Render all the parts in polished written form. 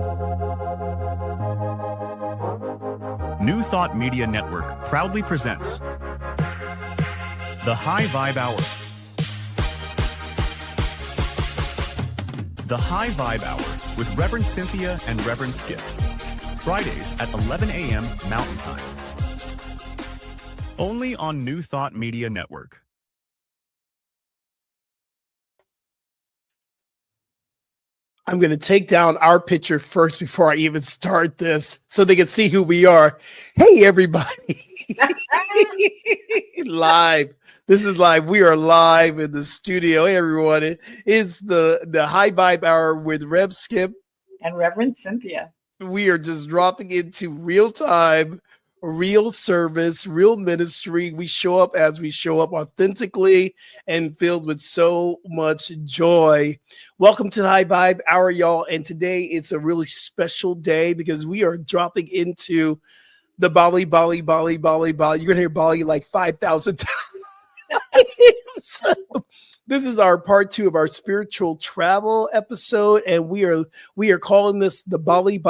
New Thought Media Network proudly presents The High Vibe Hour. The High Vibe Hour with Rev Cynthia and Rev Skip. Fridays at 11 a.m. Mountain Time. Only on New Thought Media Network. I'm going to take down our picture first before I even start this so they can see who we are. Hey, everybody. Live. This is live. We are live in the studio. Hey, everyone. It is the High Vibe Hour with Rev Skip and Rev Cynthia. We are just dropping into real time, real service, real ministry. We show up as we show up, authentically and filled with so much joy. Welcome to the High Vibe Hour, y'all. And today it's a really special day because we are dropping into the Bali. You're going to hear Bali like 5,000 times. This is our part 2 of our spiritual travel episode, and we are calling this the Bali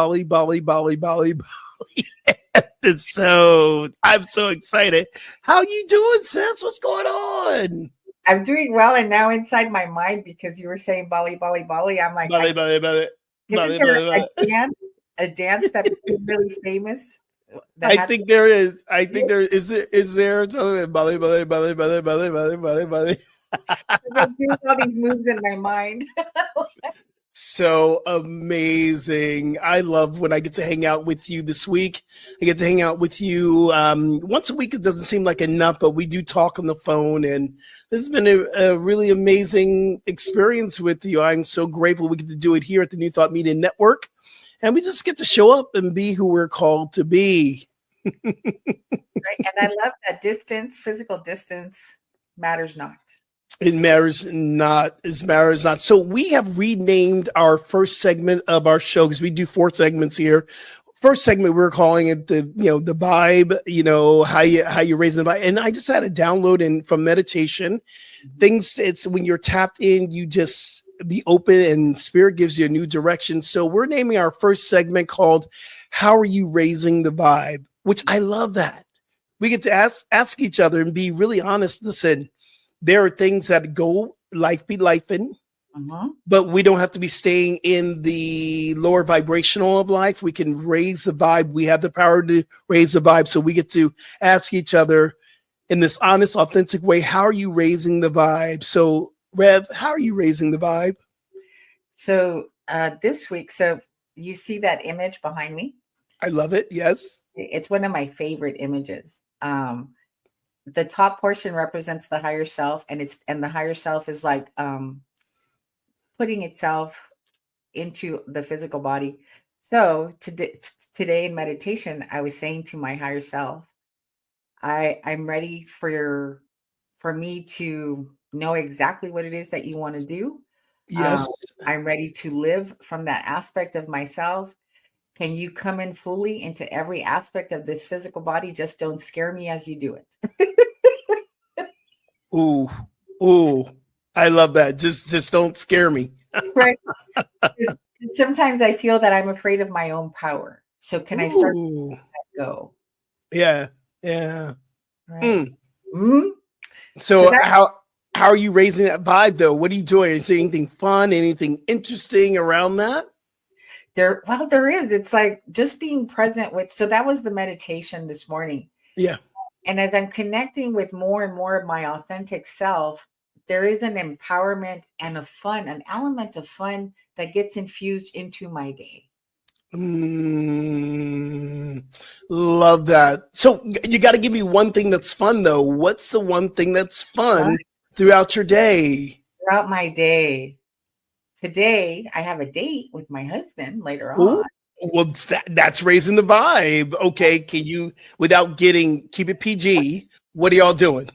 episode. I'm so excited. How you doing, sis? What's going on? I'm doing well, and now inside my mind, because you were saying Bali, I'm like, Bali. Isn't there a dance that became really famous? I think there is. Is there something Bali. I do all these moves in my mind. So amazing. I love when I get to hang out with you this week. I get to hang out with you once a week. It doesn't seem like enough, but we do talk on the phone, and this has been a really amazing experience with you. I'm so grateful we get to do it here at the New Thought Media Network, and we just get to show up and be who we're called to be. Right? And I love that physical distance matters not. It matters not. It matters not. So we have renamed our first segment of our show because we do 4 segments here. First segment, we're calling it the vibe, how you raise the vibe. And I just had a download in from meditation. It's when you're tapped in, you just be open and spirit gives you a new direction. So we're naming our first segment called How Are You Raising the Vibe? Which I love that. We get to ask each other and be really honest. Listen, there are things that go life be lifing, but we don't have to be staying in the lower vibrational of life. We can raise the vibe. We have the power to raise the vibe. So we get to ask each other in this honest, authentic way, how are you raising the vibe? So Rev, how are you raising the vibe? So this week, so you see that image behind me? I love it. Yes. It's one of my favorite images. The top portion represents the higher self, and the higher self is like putting itself into the physical body. So today in meditation, I was saying to my higher self, I'm ready for me to know exactly what it is that you want to do. Yes. I'm ready to live from that aspect of myself. Can you come in fully into every aspect of this physical body? Just don't scare me as you do it. Ooh, I love that. Just don't scare me. Right. Sometimes I feel that I'm afraid of my own power. So can I start to let that go? Yeah. Right. Mm. So how are you raising that vibe though? What are you doing? Is there anything fun, anything interesting around that? There is. It's like just being present with. So that was the meditation this morning. Yeah. And as I'm connecting with more and more of my authentic self, there is an empowerment and an element of fun that gets infused into my day. Love that. So you got to give me one thing that's fun though. What's the one thing that's fun throughout your day? Throughout my day. Today, I have a date with my husband later on. Well, that's raising the vibe. Okay, can you, without keep it PG, what are y'all doing?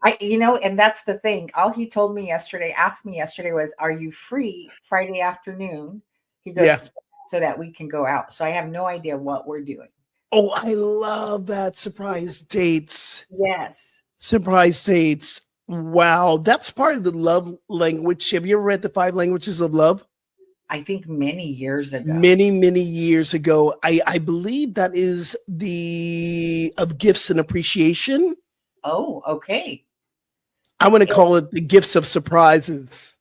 And that's the thing. All he asked me yesterday was, are you free Friday afternoon? He goes, so that we can go out. So I have no idea what we're doing. Oh, I love that. Surprise dates. Yes. Surprise dates. Wow, that's part of the love language. Have you ever read the 5 languages of love? I think many years ago. Many years ago. I believe that is the of gifts and appreciation. Oh, okay. I want to call it the gifts of surprises.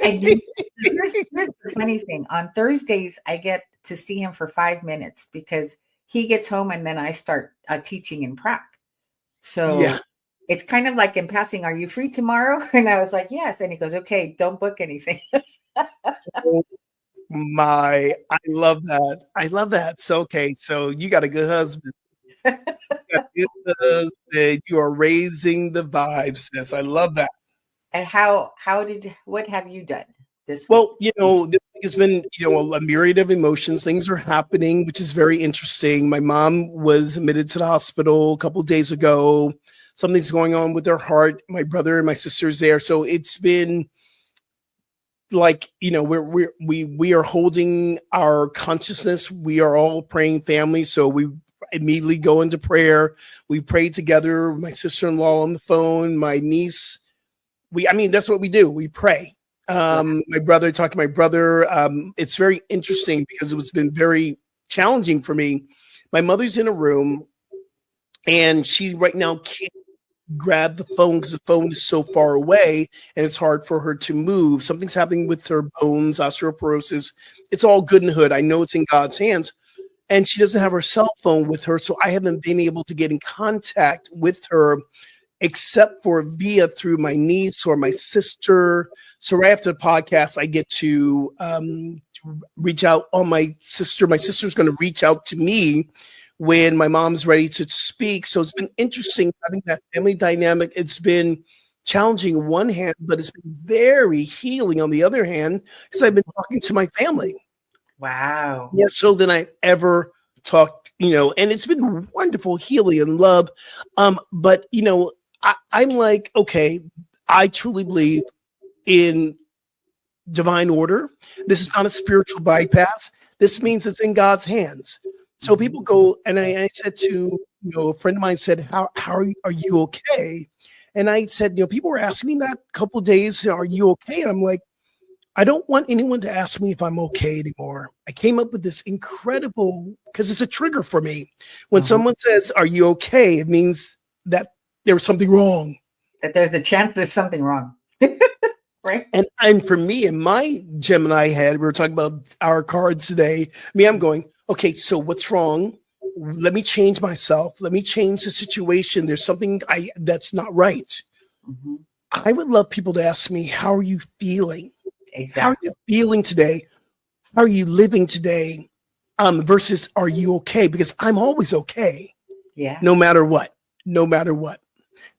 And here's the funny thing. On Thursdays, I get to see him for 5 minutes because he gets home and then I start teaching in Prague. So Yeah. it's kind of like in passing, are you free tomorrow? And I was like, yes. And he goes, okay, don't book anything. Oh my, I love that. I love that. So, okay, so you got a good husband. You got a good husband. You are raising the vibes, sis. I love that. And what have you done this week? Well, this week has been, a myriad of emotions. Things are happening, which is very interesting. My mom was admitted to the hospital a couple of days ago. Something's going on with her heart. My brother and my sister's there. So it's been like, we are holding our consciousness. We are all praying family. So we immediately go into prayer. We pray together. My sister-in-law on the phone, my niece. That's what we do. We pray. My brother, talked to my brother. It's very interesting because it's been very challenging for me. My mother's in a room and she right now can't grab the phone because the phone is so far away and it's hard for her to move. Something's happening with her bones, osteoporosis. It's all good and hood. I know it's in God's hands. And she doesn't have her cell phone with her. So I haven't been able to get in contact with her except for via through my niece or my sister. So right after the podcast, I get to reach out on my sister. My sister's going to reach out to me when my mom's ready to speak. So it's been interesting having that family dynamic. It's been challenging on one hand, but it's been very healing on the other hand, because I've been talking to my family. Wow. More so than I ever talked, and it's been wonderful healing and love. But, I'm like, okay, I truly believe in divine order. This is not a spiritual bypass. This means it's in God's hands. So people go, and I said to, a friend of mine said, how are you okay? And I said, people were asking me that a couple of days, are you okay? And I'm like, I don't want anyone to ask me if I'm okay anymore. I came up with this incredible, because it's a trigger for me. When someone says, are you okay? It means that there's something wrong. That there's a chance there's something wrong. Right. And for me, in my Gemini head, we were talking about our cards today. I'm going, okay, so what's wrong? Let me change myself. Let me change the situation. There's something that's not right. Mm-hmm. I would love people to ask me, how are you feeling? Exactly. How are you feeling today? How are you living today? Versus, are you okay? Because I'm always okay. Yeah. No matter what.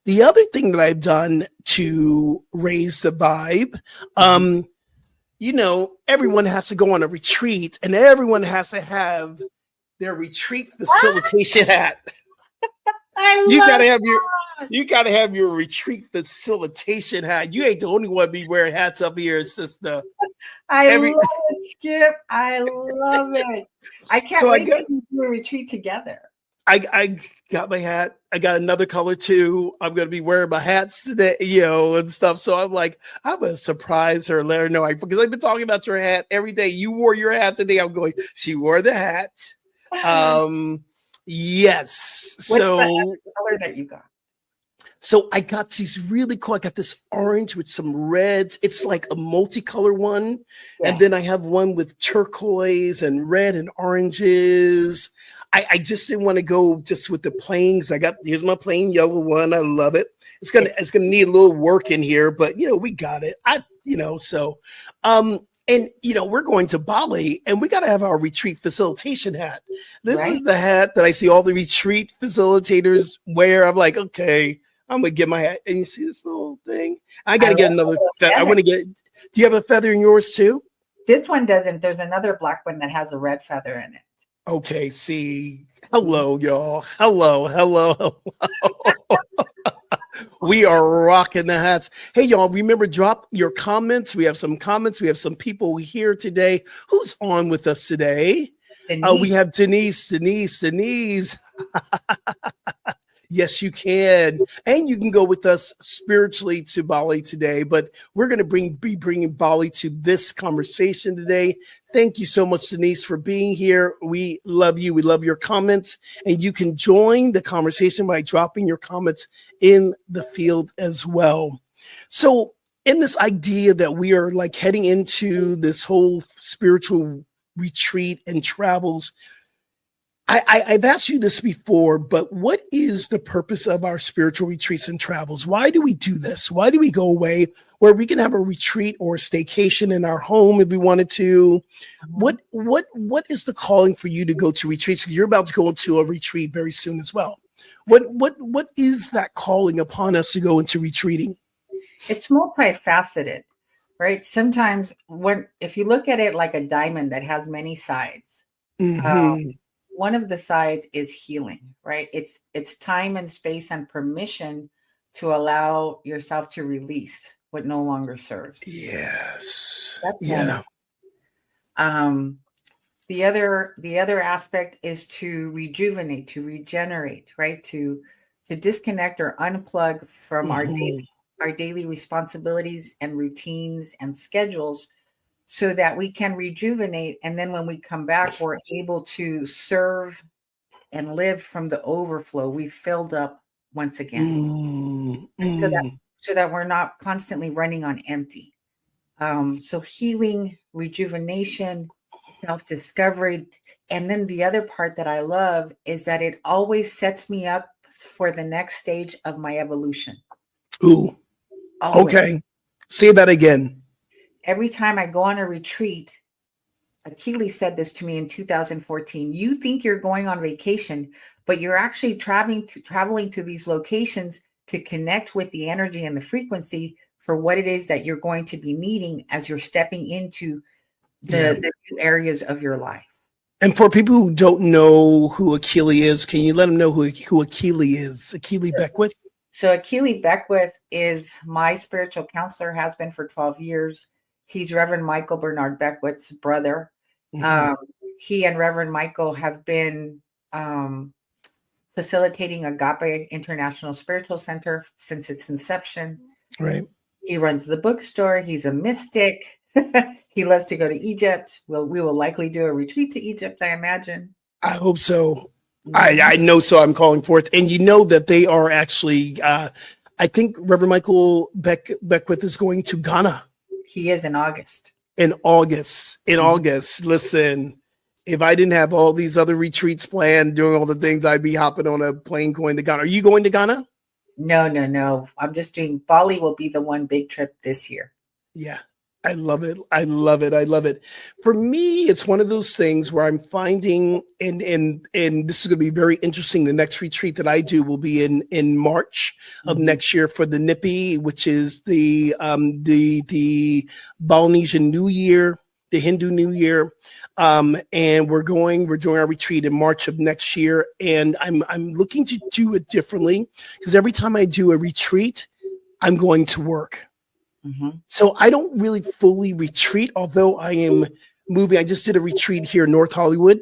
The other thing that I've done to raise the vibe, everyone has to go on a retreat and everyone has to have their retreat facilitation hat. You gotta have your retreat facilitation hat. You ain't the only one be wearing hats up here, sister. I love it, Skip. I love it. I can't wait to do a retreat together. I got my hat. I got another color too. I'm going to be wearing my hats today, and stuff. So I'm like, I'm going to surprise her, let her know. Because I've been talking about your hat every day. You wore your hat today. I'm going, she wore the hat. Yes. What's the color that you got? So I got these really cool. I got this orange with some reds. It's like a multicolor one. Yes. And then I have one with turquoise and red and oranges. I just didn't want to go just with the plains. Here's my plain yellow one. I love it. It's gonna need a little work in here, but we got it. We're going to Bali and we got to have our retreat facilitation hat. This is the hat that I see all the retreat facilitators wear. I'm like, okay, I'm gonna get my hat. And you see this little thing? I got to get another. I want to get. Do you have a feather in yours too? This one doesn't. There's another black one that has a red feather in it. Okay, see. Hello, y'all. Hello. We are rocking the hats. Hey, y'all, remember, drop your comments. We have some comments. We have some people here today. Who's on with us today? We have Denise. Yes, you can. And you can go with us spiritually to Bali today. But we're going to be bringing Bali to this conversation today. Thank you so much, Denise, for being here. We love you. We love your comments. And you can join the conversation by dropping your comments in the field as well. So in this idea that we are like heading into this whole spiritual retreat and travels, I've asked you this before, but what is the purpose of our spiritual retreats and travels? Why do we do this? Why do we go away where we can have a retreat or a staycation in our home if we wanted to? What is the calling for you to go to retreats? You're about to go into a retreat very soon as well. What is that calling upon us to go into retreating? It's multifaceted, right? Sometimes if you look at it like a diamond that has many sides, one of the sides is healing, right? It's time and space and permission to allow yourself to release what no longer serves. Yes. That's yeah. The other aspect is to rejuvenate, to regenerate, right? To disconnect or unplug from our daily responsibilities and routines and schedules, so that we can rejuvenate. And then when we come back, we're able to serve and live from the overflow. We've filled up once again. So that we're not constantly running on empty. So healing, rejuvenation, self-discovery. And then the other part that I love is that it always sets me up for the next stage of my evolution. Ooh. Always. Okay. Say that again. Every time I go on a retreat, Achilles said this to me in 2014. You think you're going on vacation, but you're actually traveling to these locations to connect with the energy and the frequency for what it is that you're going to be needing as you're stepping into the new areas of your life. And for people who don't know who Achilles is, can you let them know who Achilles is? Achilles Beckwith? So Achilles Beckwith is my spiritual counselor, has been for 12 years. He's Reverend Michael Bernard Beckwith's brother. He and Reverend Michael have been facilitating Agape International Spiritual Center since its inception. Right. He runs the bookstore. He's a mystic. He loves to go to Egypt. We will likely do a retreat to Egypt, I imagine. I hope so. I know so. I'm calling forth. And you know that they are actually, I think Reverend Michael Beckwith is going to Ghana. He is in August. In August. Listen, if I didn't have all these other retreats planned, doing all the things, I'd be hopping on a plane going to Ghana. Are you going to Ghana? No. I'm just doing Bali. Will be the one big trip this year. Yeah. I love it. For me, it's one of those things where I'm finding, and this is going to be very interesting. The next retreat that I do will be in March of next year for the Nipi, which is the Balinese New Year, the Hindu New Year. And we're doing our retreat in March of next year. And I'm looking to do it differently, because every time I do a retreat, I'm going to work. So I don't really fully retreat, although I am moving. I just did a retreat here in North Hollywood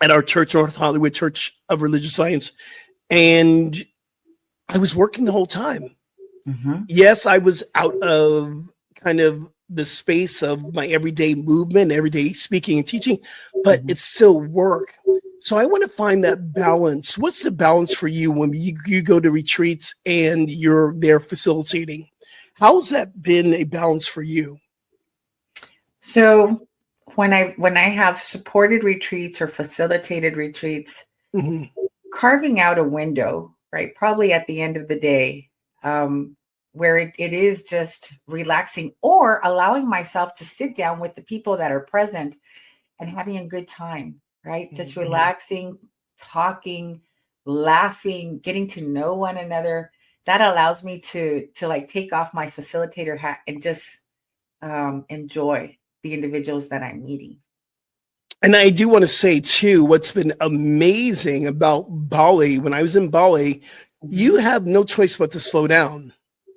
at our church, North Hollywood Church of Religious Science. And I was working the whole time. Yes, I was out of kind of the space of my everyday movement, everyday speaking and teaching, but it's still work. So I want to find that balance. What's the balance for you when you go to retreats and you're there facilitating? How's that been a balance for you? So when I have supported retreats or facilitated retreats, carving out a window, right, probably at the end of the day, where it is just relaxing, or allowing myself to sit down with the people that are present and having a good time, right? Just relaxing, talking, laughing, getting to know one another. That allows me to like take off my facilitator hat and just enjoy the individuals that I'm meeting. And I do want to say too, what's been amazing about Bali, when I was in Bali, you have no choice but to slow down.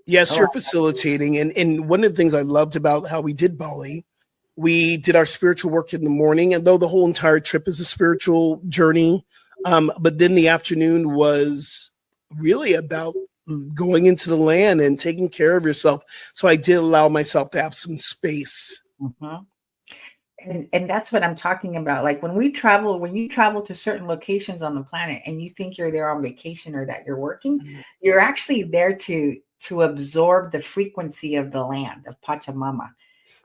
Yes, you're facilitating. And one of the things I loved about how we did Bali, we did our spiritual work in the morning, and though the whole entire trip is a spiritual journey, but then the afternoon was really about going into the land and taking care of yourself. So I did allow myself to have some space. Mhm. And that's what I'm talking about. Like when you travel to certain locations on the planet and you think you're there on vacation or that you're working, you're actually there to absorb the frequency of the land, of Pachamama,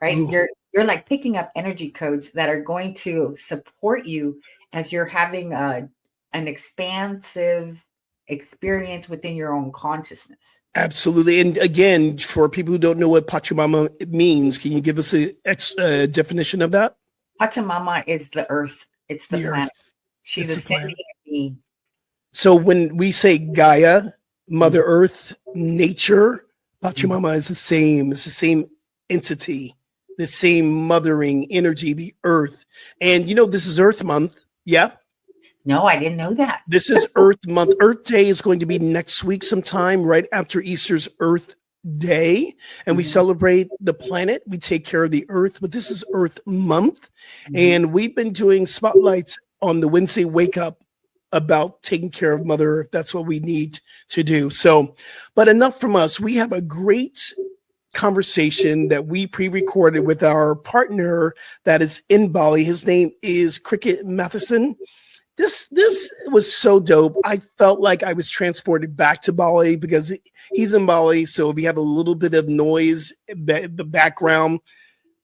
right? Ooh, You're like picking up energy codes that are going to support you as you're having an expansive experience within your own consciousness. absolutely. And again, for people who don't know what Pachamama means, can you give us a definition of that? Pachamama is the earth. It's the The planet. earth. She's It's a the planet. sentient being. So when we say Gaia, Mother Mhm. Earth, nature, Pachamama is the same. It's the same entity, the same mothering energy, the earth. And this is Earth Month. Yeah. No, I didn't know that. This is Earth Month. Earth Day is going to be next week sometime, right after Easter's Earth Day. And we Mhm. celebrate the planet. We take care of the earth, but this is Earth Month. Mhm. And we've been doing spotlights on the Wednesday Wake Up about taking care of Mother Earth. That's what we need to do. So, but enough from us. We have a great conversation that we pre-recorded with our partner that is in Bali. His name is Cricket Masterson. This was so dope. I felt like I was transported back to Bali because he's in Bali. So if you have a little bit of noise, the background,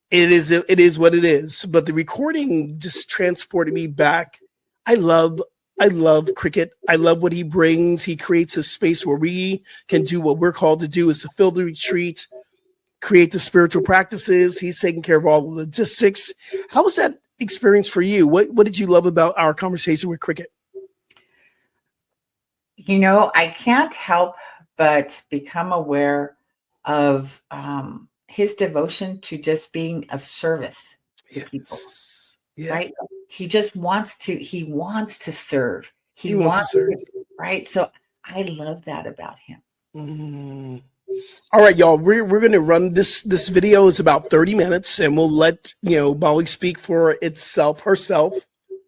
it is what it is. But the recording just transported me back. I love Cricket. I love what he brings. He creates a space where we can do what we're called to do, is to fill the retreat, create the spiritual practices. He's taking care of all the logistics. How was that experience for you? What did you love about our conversation with Cricket? I can't help but become aware of his devotion to just being of service to people, Yes. Yeah. right? He wants to serve. He wants to serve. Right? So I love that about him. Mm. All right, y'all. We're gonna run this video is about 30 minutes, and we'll let Bali speak for herself.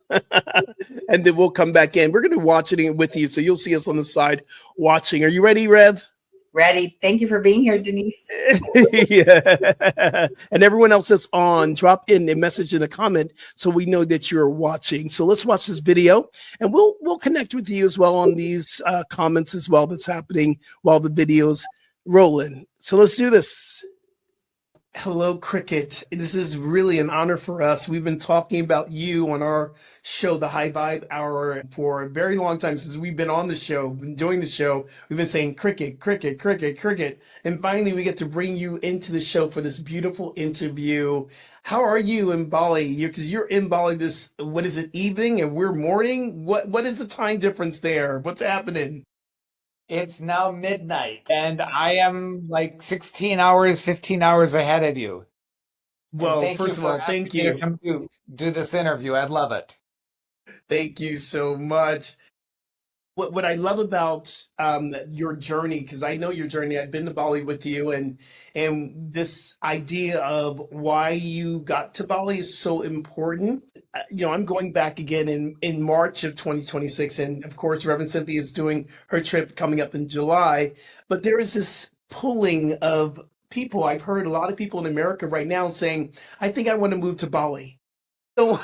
And then we'll come back in. We're gonna watch it with you, so you'll see us on the side watching. Are you ready, Rev? Ready? Thank you for being here, Denise. Yeah. And everyone else that's on, drop in a message in a comment so we know that you're watching. So let's watch this video, and we'll connect with you as well on these comments as well that's happening while the video's rolling. So let's do this. Hello, Cricket. This is really an honor for us. We've been talking about you on our show, the High Vibe Hour, for a very long time since we've been on the show, been doing the show. We've been saying Cricket, Cricket, Cricket, Cricket. And finally, we get to bring you into the show for this beautiful interview. How are you in Bali? Because you're in Bali what is it, evening, and we're morning? What is the time difference there? What's happening? It's now midnight, and I am like 16 hours, 15 hours ahead of you. And Well, thank you first of for all, asking thank me to you. come do this interview. I'd love it. Thank you so much. What I love about your journey, because I know your journey, I've been to Bali with you, and this idea of why you got to Bali is so important. I'm going back again in March of 2026, and of course, Reverend Cynthia is doing her trip coming up in July. But there is this pulling of people. I've heard a lot of people in America right now saying, "I think I want to move to Bali." So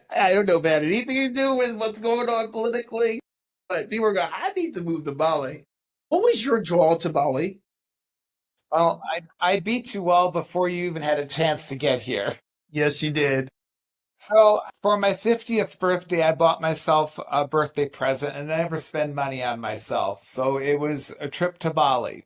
I don't know if it had anything to do with what's going on politically, but people are going, I need to move to Bali. What was your draw to Bali? Well, I beat you all before you even had a chance to get here. Yes, you did. So for my 50th birthday, I bought myself a birthday present, and I never spend money on myself. So it was a trip to Bali.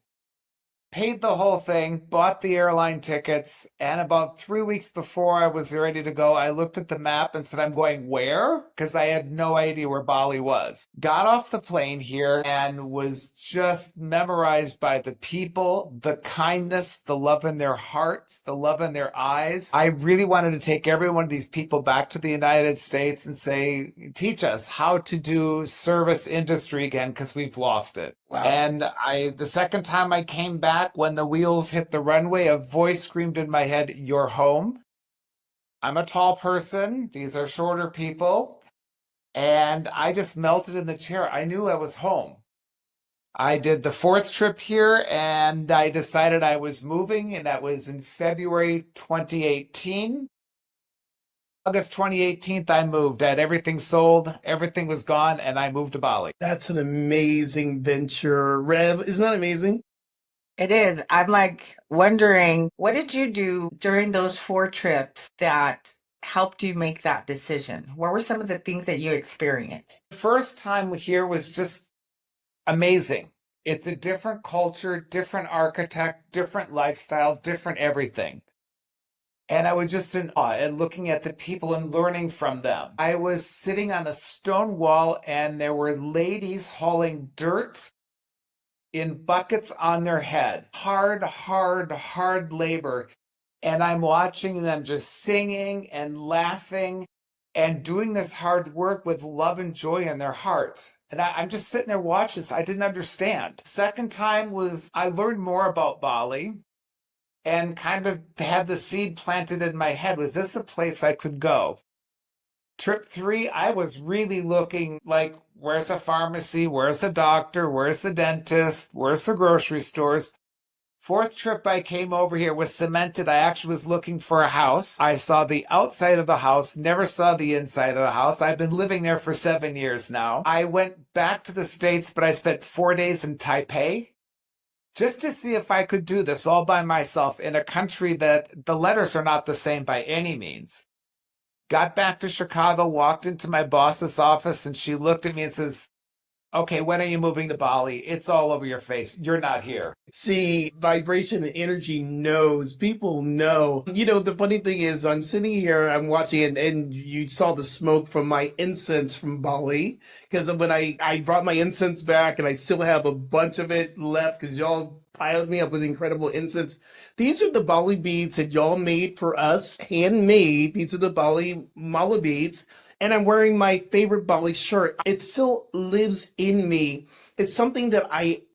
Paid the whole thing, bought the airline tickets, and about 3 weeks before I was ready to go, I looked at the map and said, I'm going where? Because I had no idea where Bali was. Got off the plane here and was just memorized by the people, the kindness, the love in their hearts, the love in their eyes. I really wanted to take every one of these people back to the United States and say, teach us how to do service industry again, because we've lost it. Wow. And the second time I came back, when the wheels hit the runway, a voice screamed in my head, "You're home." I'm a tall person. These are shorter people. And I just melted in the chair. I knew I was home. I did the fourth trip here and I decided I was moving, and that was in February 2018. August 2018, I moved. I had everything sold, everything was gone, and I moved to Bali. That's an amazing venture. Rev, isn't that amazing? It is. I'm like wondering, what did you do during those 4 trips that helped you make that decision? What were some of the things that you experienced? The first time here was just amazing. It's a different culture, different architect, different lifestyle, different everything. And I was just in awe and looking at the people and learning from them. I was sitting on a stone wall and there were ladies hauling dirt in buckets on their head. Hard labor. And I'm watching them just singing and laughing and doing this hard work with love and joy in their heart. And I'm just sitting there watching this. I didn't understand. Second time was I learned more about Bali and kind of had the seed planted in my head. Was this a place I could go? Trip 3, I was really looking like, where's a pharmacy? Where's the doctor? Where's the dentist? Where's the grocery stores? Fourth trip I came over here was cemented. I actually was looking for a house. I saw the outside of the house, never saw the inside of the house. I've been living there for 7 years now. I went back to the States, but I spent 4 days in Taipei just to see if I could do this all by myself in a country that the letters are not the same by any means. Got back to Chicago, walked into my boss's office, and she looked at me and says, okay, when are you moving to Bali? It's all over your face. You're not here. See, vibration and energy knows. People know. You know, the funny thing is, I'm sitting here, I'm watching it, and you saw the smoke from my incense from Bali. Because when I brought my incense back, and I still have a bunch of it left, because y'all piled me up with incredible incense. These are the Bali beads that y'all made for us, handmade. These are the Bali mala beads. And I'm wearing my favorite Bali shirt. It still lives in me. It's something that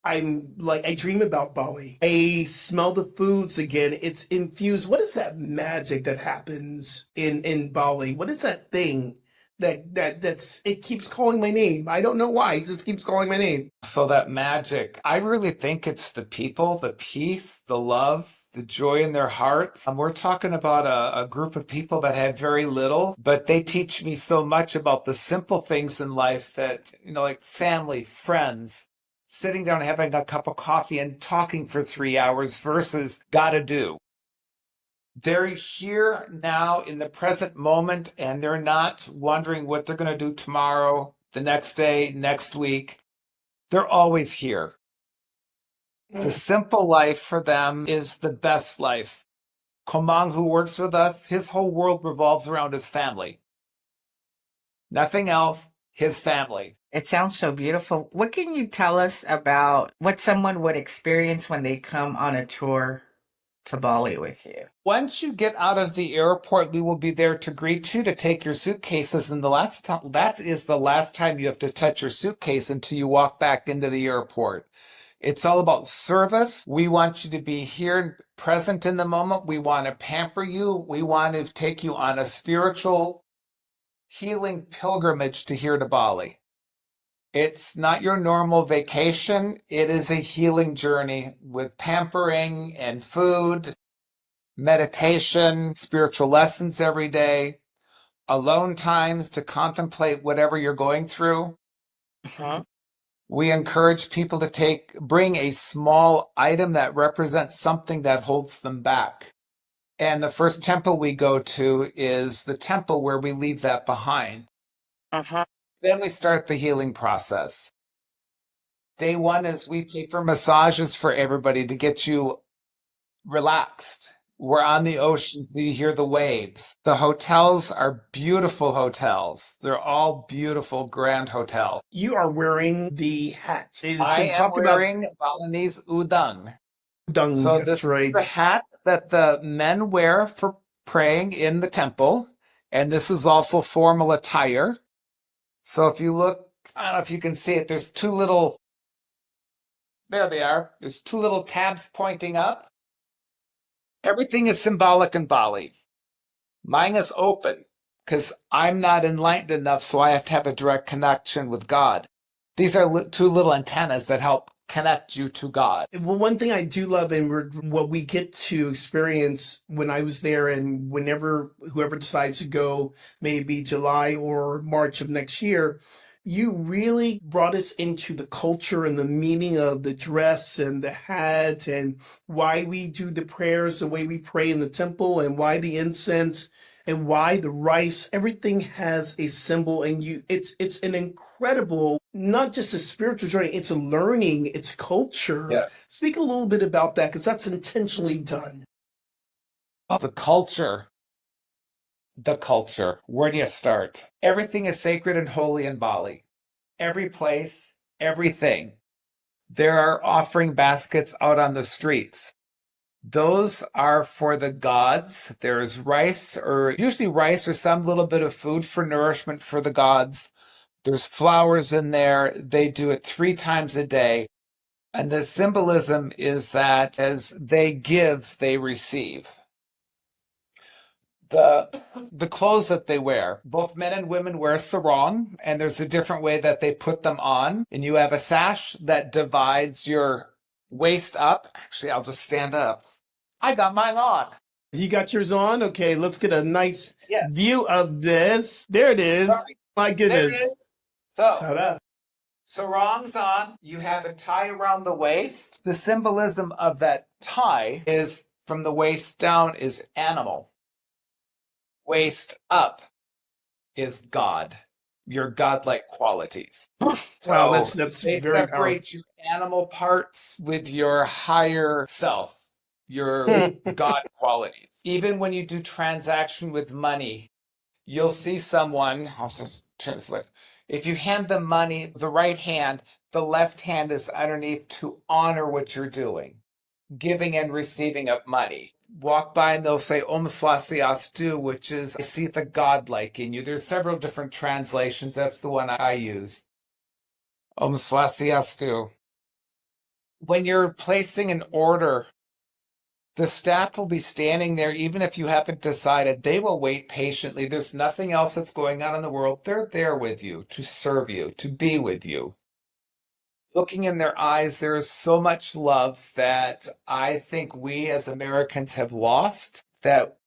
I'm like, I dream about Bali. I smell the foods again. It's infused. What is that magic that happens in Bali? What is that thing that's it keeps calling my name? I don't know why. It just keeps calling my name. So that magic, I really think it's the people, the peace, the love, the joy in their hearts. We're talking about a group of people that have very little, but they teach me so much about the simple things in life that, like family, friends, sitting down, having a cup of coffee and talking for 3 hours versus gotta do. They're here now in the present moment, and they're not wondering what they're going to do tomorrow, the next day, next week. They're always here. The simple life for them is the best life. Komang, who works with us, his whole world revolves around his family. Nothing else, his family. It sounds so beautiful. What can you tell us about what someone would experience when they come on a tour to Bali with you? Once you get out of the airport, we will be there to greet you, to take your suitcases. And that is the last time you have to touch your suitcase until you walk back into the airport. It's all about service. We want you to be here, present in the moment. We want to pamper you. We want to take you on a spiritual healing pilgrimage to here to Bali. It's not your normal vacation. It is a healing journey with pampering and food, meditation, spiritual lessons every day, alone times to contemplate whatever you're going through. Uh-huh. We encourage people to bring a small item that represents something that holds them back. And the first temple we go to is the temple where we leave that behind. Uh-huh. Then we start the healing process. Day 1 is we pay for massages for everybody to get you relaxed. We're on the ocean, you hear the waves. The hotels are beautiful hotels. They're all beautiful, grand hotels. You are wearing the hats. I am wearing Balinese udang. Udang, So that's this right. is the hat that the men wear for praying in the temple. And this is also formal attire. So if you look, I don't know if you can see it, there's there they are. There's 2 little tabs pointing up. Everything is symbolic in Bali. Mine is open because I'm not enlightened enough, so I have to have a direct connection with God. These are 2 little antennas that help connect you to God. Well, one thing I do love, and what we get to experience when I was there, and whenever whoever decides to go, maybe July or March of next year, you really brought us into the culture and the meaning of the dress and the hat and why we do the prayers the way we pray in the temple and why the incense and why the rice. Everything has a symbol, and it's an incredible, not just a spiritual journey, it's a learning, it's culture. Yes. Speak a little bit about that, because that's intentionally done. Oh, the culture. The culture. Where do you start? Everything is sacred and holy in Bali. Every place, everything. There are offering baskets out on the streets. Those are for the gods. There's rice, or usually rice or some little bit of food for nourishment for the gods. There's flowers in there. They do it 3 times a day. And the symbolism is that as they give, they receive. The clothes that they wear, both men and women wear sarong, and there's a different way that they put them on. And you have a sash that divides your waist up. Actually, I'll just stand up. I got mine on. You got yours on? Okay, let's get a nice Yes. view of this. There it is. Sorry. My There it goodness. is. So, Ta-da. sarong's on. You have a tie around the waist. The symbolism of that tie is from the waist down is animal. Waist up is God, your godlike qualities. Wow, that's They very powerful. separate your animal parts with your higher self, your God qualities. Even when you do transaction with money, you'll see someone, I'll just translate. If you hand them money, the right hand, the left hand is underneath to honor what you're doing, giving and receiving of money. Walk by and they'll say Om Swastiastu, which is I see the godlike in you. There's several different translations. That's the one I use. Om Swastiastu. When you're placing an order, the staff will be standing there even if you haven't decided. They will wait patiently. There's nothing else that's going on in the world. They're there with you, to serve you, to be with you. Looking in their eyes, there is so much love that I think we as Americans have lost that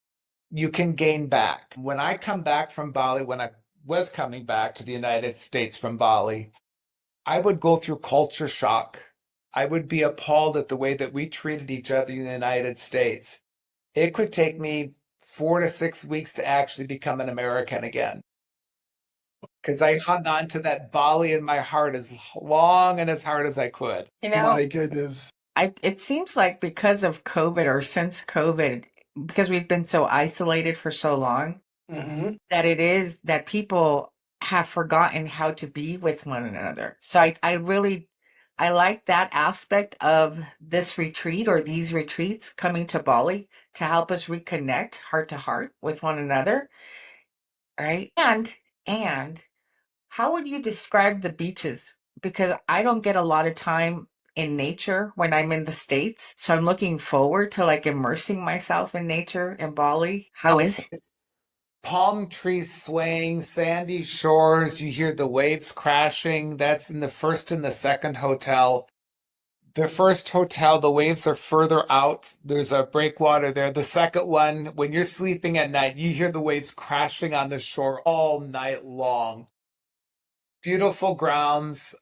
you can gain back. When I come back from Bali, when I was coming back to the United States from Bali, I would go through culture shock. I would be appalled at the way that we treated each other in the United States. It could take me 4 to 6 weeks to actually become an American again. Because I hung on to that Bali in my heart as long and as hard as I could. You know, My goodness. it seems like because of COVID or since COVID, because we've been so isolated for so long, Mm-hmm. that it is that people have forgotten how to be with one another. So I like that aspect of this retreat or these retreats coming to Bali to help us reconnect heart to heart with one another. Right. And how would you describe the beaches? Because I don't get a lot of time in nature when I'm in the States. So I'm looking forward to like immersing myself in nature in Bali. How is it? Palm trees swaying, sandy shores, you hear the waves crashing. That's in the first and the second hotel. The first hotel, the waves are further out. There's a breakwater there. The second one, when you're sleeping at night, you hear the waves crashing on the shore all night long. Beautiful grounds.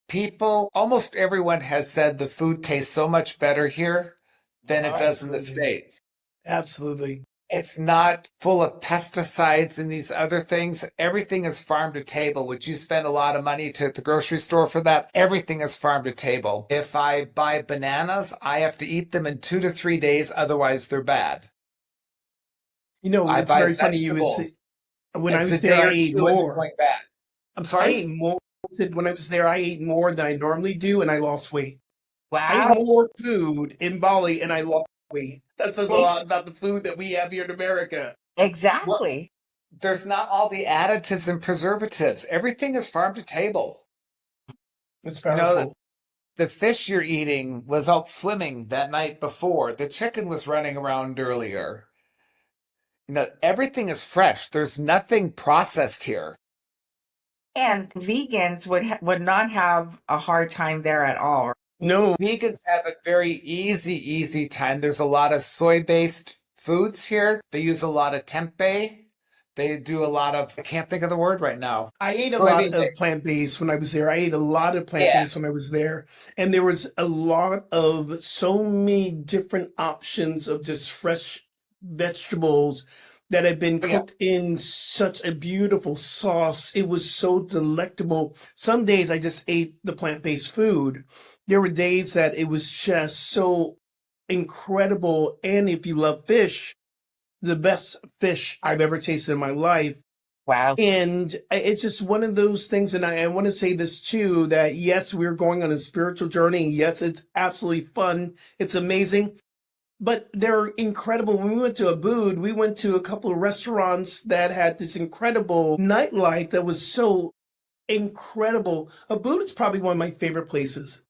People, almost everyone has said the food tastes so much better here than it does in the States. Absolutely. It's not full of pesticides and these other things. Everything is farm to table, which you spend a lot of money to at the grocery store for that. Everything is farm to table. If I buy bananas, I have to eat them in 2 to 3 days, otherwise they're bad. You know, I it's buy very funny. You vegetables. was when I It's was a day there, or I ate two and they're more. going bad. I'm I sorry? ate more. When I was there, I ate more than I normally do, and I lost weight. I Wow. ate more food in Bali, and I lost weight. That says a lot about the food that we have here in America. Exactly. There's not all the additives and preservatives. Everything is farm to table. It's You know, powerful. the fish you're eating was out swimming that night before. The chicken was running around earlier. You know, everything is fresh. There's nothing processed here. And vegans would not have a hard time there at all. No, Vegans have a very easy time. There's a lot of soy-based foods here. They use a lot of tempeh. They do a lot of, I can't think of the word right now. I ate a lot Soybean of plant-based when I was there. I ate a lot of plant-based when I was there. And there was a lot of so many different options of just fresh vegetables that had been cooked in such a beautiful sauce. It was so delectable. Some days I just ate the plant-based food. There were days that it was just so incredible. And if you love fish, the best fish I've ever tasted in my life. Wow. And it's just one of those things. And I want to say this too, that yes, we're going on a spiritual journey. Yes, it's absolutely fun. It's amazing. But they're incredible. When we went to Abood, we went to a couple of restaurants that had this incredible nightlife that was so incredible. Abood is probably one of my favorite places.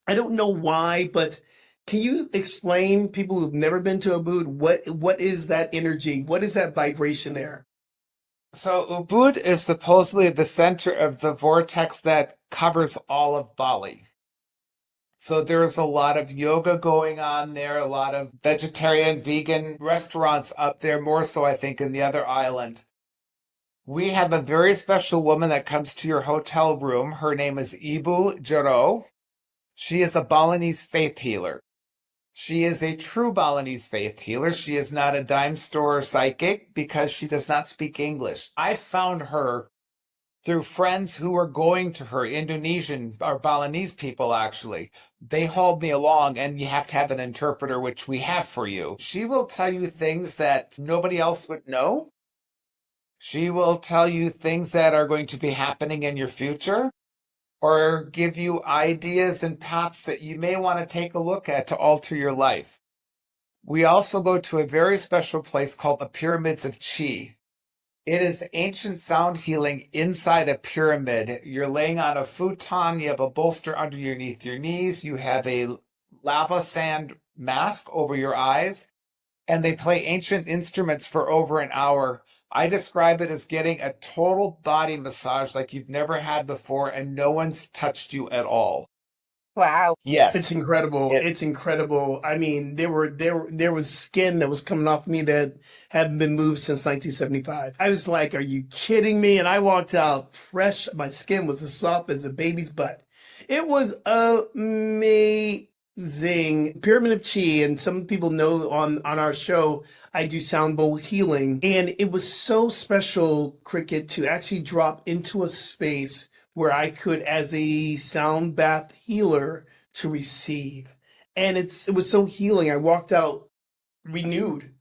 I don't know why, but can you explain people who've never been to Ubud what is that energy? What is that vibration there? So Ubud is supposedly the center of the vortex that covers all of Bali. So there's a lot of yoga going on there, a lot of vegetarian, vegan restaurants up there, more so I think in the other island. We have a very special woman that comes to your hotel room. Her name is Ibu Jaro. She is a Balinese faith healer. She is a true Balinese faith healer. She is not a dime store psychic because she does not speak English. I found her through friends who were going to her, Indonesian or Balinese people actually. They hauled me along, and you have to have an interpreter, which we have for you. She will tell you things that nobody else would know. She will tell you things that are going to be happening in your future, or give you ideas and paths that you may want to take a look at to alter your life. We also go to a very special place called the Pyramids of Chi. It is ancient sound healing inside a pyramid. You're laying on a futon, you have a bolster underneath your knees, you have a lava sand mask over your eyes, and they play ancient instruments for over an hour. I describe it as getting a total body massage like you've never had before, and no one's touched you at all. Wow. Yes. It's incredible. It's incredible. I mean, there was skin that was coming off me that hadn't been moved since 1975. I was like, are you kidding me? And I walked out fresh. My skin was as soft as a baby's butt. It was amazing. Pyramid of Chi, and some people know on our show, I do sound bowl healing. And it was so special, Cricket, to actually drop into a space where I could, as a sound bath healer, to receive. And it was so healing. I walked out renewed.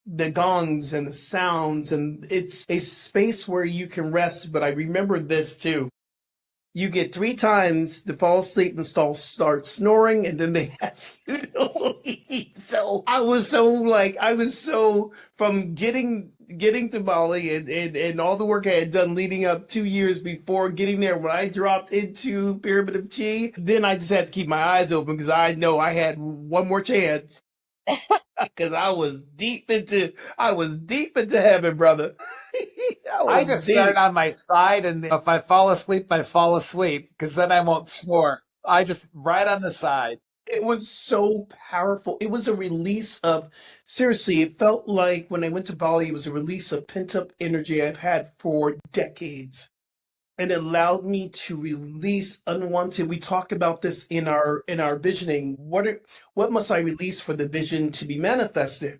The gongs and the sounds, and it's a space where you can rest. But I remember this too. You get 3 times to fall asleep and start snoring, and then they ask you to leave. So I was so from getting to Bali and all the work I had done leading up 2 years before getting there. When I dropped into Pyramid of Chi, then I just had to keep my eyes open because I know I had one more chance. Because I was deep into heaven, brother. I just start on my side, and if I fall asleep, I fall asleep, because then I won't snore. I just right on the side. It was so powerful. It was a release of, seriously, it felt like when I went to Bali, it was a release of pent-up energy I've had for decades. And it allowed me to release unwanted. We talk about this in our visioning. What must I release for the vision to be manifested?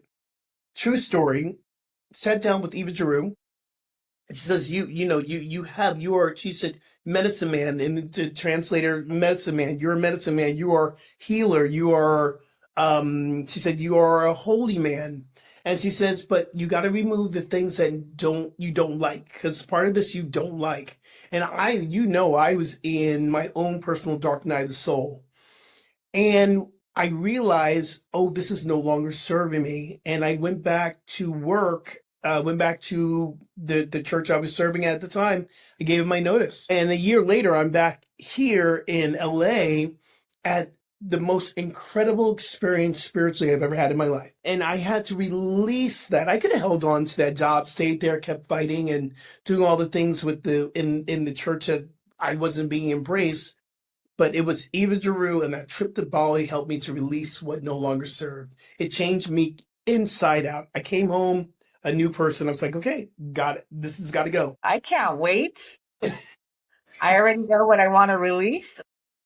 True story. Sat down with Eva Giroux. She says, she said, medicine man, and the translator, medicine man, you're a medicine man, you are healer, you are, she said, you are a holy man. And she says, but you got to remove the things that you don't like, because part of this you don't like. And I was in my own personal dark night of the soul. And I realized, this is no longer serving me. And I went back to work, went back to the church I was serving at the time. I gave him my notice. And a year later, I'm back here in LA at the most incredible experience spiritually I've ever had in my life. And I had to release that. I could have held on to that job, stayed there, kept fighting and doing all the things with in the church that I wasn't being embraced. But it was Eva Giroux and that trip to Bali helped me to release what no longer served. It changed me inside out. I came home a new person. I was like, okay, got it. This has got to go. I can't wait. I already know what I want to release.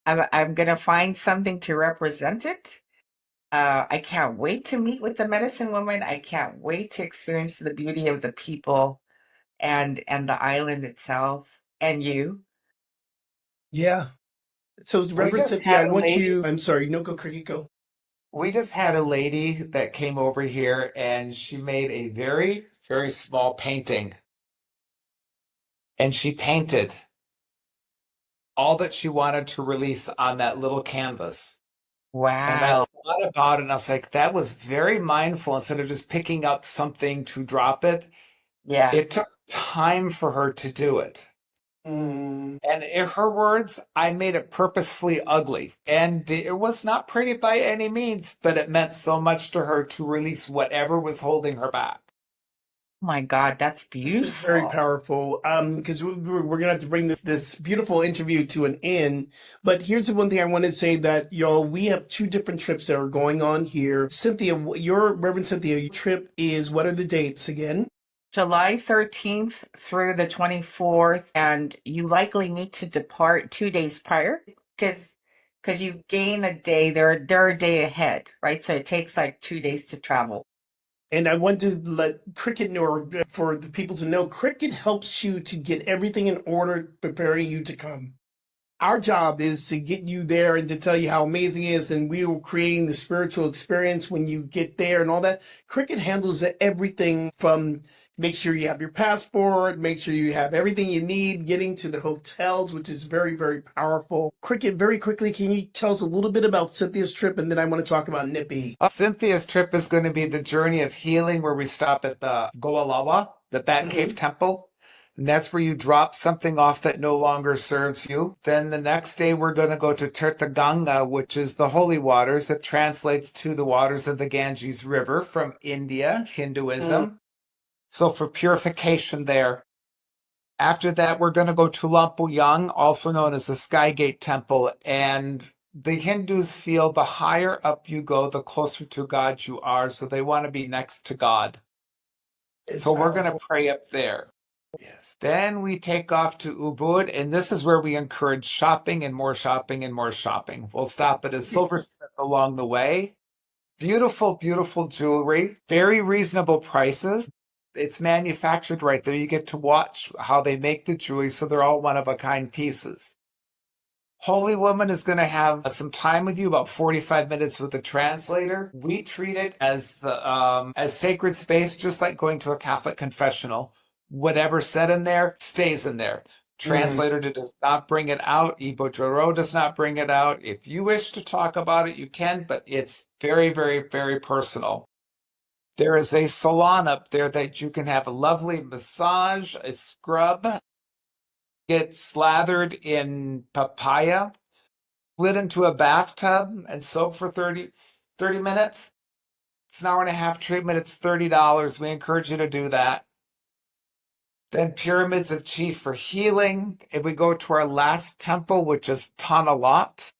I'm going to find something to represent it. I can't wait to meet with the medicine woman. I can't wait to experience the beauty of the people and the island itself and you. Yeah. So, Rev just Cynthia, had I a want lady- you. I'm sorry. No, go, Cricket, go. We just had a lady that came over here and she made a very, very small painting. And she painted all that she wanted to release on that little canvas. And I Wow. thought about it and I was like, that was very mindful. Instead of just picking up something to drop it, Yeah. it took time for her to do it. Mm. And in her words, I made it purposefully ugly. And it was not pretty by any means, but it meant so much to her to release whatever was holding her back. Oh my God, that's This is very beautiful. powerful. Because we're gonna have to bring this beautiful interview to an end. But here's the one thing I want to say that y'all, we have two different trips that are going on here. Cynthia, your Reverend Cynthia, your trip is what are the dates again? July 13th through the 24th, and you likely need to depart 2 days prior because you gain a day. They're a day ahead, right? So it takes like 2 days to travel. And I want to let Cricket know, or for the people to know, Cricket helps you to get everything in order, preparing you to come. Our job is to get you there and to tell you how amazing it is, and we are creating the spiritual experience when you get there and all that. Cricket handles everything from make sure you have your passport, make sure you have everything you need, getting to the hotels, which is very, very powerful. Cricket, very quickly, can you tell us a little bit about Cynthia's trip, and then I want to talk about Nippy. Cynthia's trip is going to be the journey of healing where we stop at the Goalawa, the Bat Cave Temple. And that's where you drop something off that no longer serves you. Then the next day, we're going to go to Tirthaganga, which is the holy waters. That translates to the waters of the Ganges River from India, Hinduism. So for purification there. After that, we're going to go to Lampuyang, also known as the Skygate Temple. And the Hindus feel the higher up you go, the closer to God you are. So they want to be next to God. So we're going to pray up there. Yes. Then we take off to Ubud, and this is where we encourage shopping and more shopping and more shopping. We'll stop at a silversmith along the way. Beautiful, beautiful jewelry, very reasonable prices. It's manufactured right there. You get to watch how they make the jewelry, so they're all one-of-a-kind pieces. Holy Woman is going to have some time with you, about 45 minutes with a translator. We treat it as the as sacred space, just like going to a Catholic confessional. Whatever's said in there stays in there. Translator does not bring it out. Ibo Joro does not bring it out. If you wish to talk about it, you can, but it's very, very, very personal. There is a salon up there that you can have a lovely massage, a scrub, get slathered in papaya, slid into a bathtub, and soak for 30 minutes. It's an hour and a half treatment. It's $30. We encourage you to do that. Then Pyramids of Chi for healing. If we go to our last temple, which is Tanalot,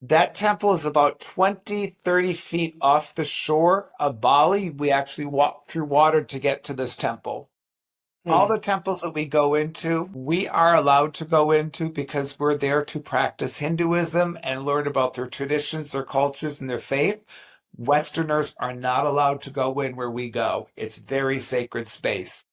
that temple is about 20, 30 feet off the shore of Bali. We actually walk through water to get to this temple. All the temples that we go into, we are allowed to go into because we're there to practice Hinduism and learn about their traditions, their cultures, and their faith. Westerners are not allowed to go in where we go. It's very sacred space.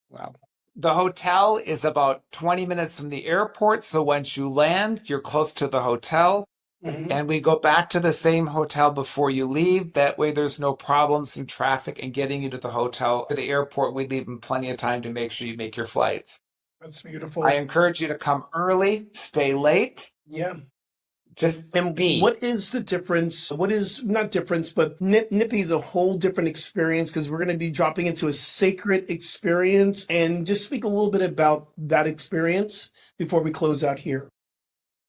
Wow. The hotel is about 20 minutes from the airport. So once you land, you're close to the hotel. And we go back to the same hotel before you leave. That way there's no problems in traffic and getting you to the hotel. To the airport, we leave in plenty of time to make sure you make your flights. That's beautiful. I encourage you to come early, stay late. Yeah. Just And be. what is the difference? What is not difference, but Nippy is a whole different experience because we're going to be dropping into a sacred experience. And just speak a little bit about that experience before we close out here.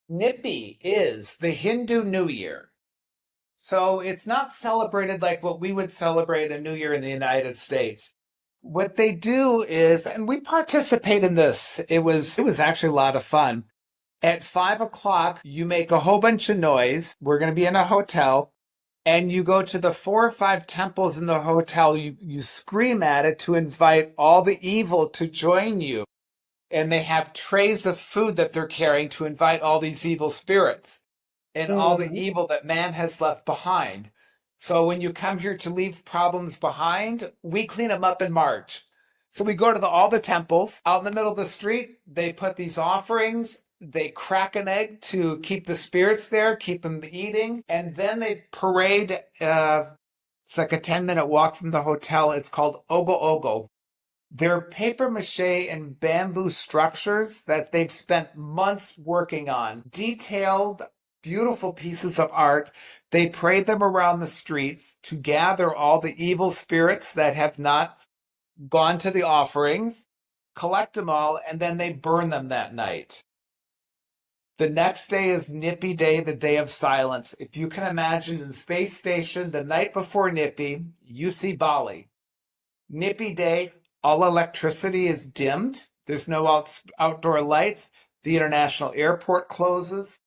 Nippy is the Hindu New Year. So it's not celebrated like what we would celebrate a New Year in the United States. What they do is, and we participate in this, it was actually a lot of fun. At 5 o'clock, you make a whole bunch of noise. We're going to be in a hotel. And you go to the 4 or 5 temples in the hotel. You scream at it to invite all the evil to join you. And they have trays of food that they're carrying to invite all these evil spirits and all the evil that man has left behind. So when you come here to leave problems behind, we clean them up in March. So we go to all the temples out in the middle of the street. They put these offerings. They crack an egg to keep the spirits there, keep them eating. And then they parade. It's like a 10-minute walk from the hotel. It's called Ogo Ogo. They're paper mache and bamboo structures that they've spent months working on. Detailed, beautiful pieces of art. They parade them around the streets to gather all the evil spirits that have not gone to the offerings, collect them all, and then they burn them that night. The next day is Nippy Day, the day of silence. If you can imagine, in Space Station, the night before Nippy, you see Bali. Nippy Day, all electricity is dimmed. There's no outdoor lights. The international airport closes.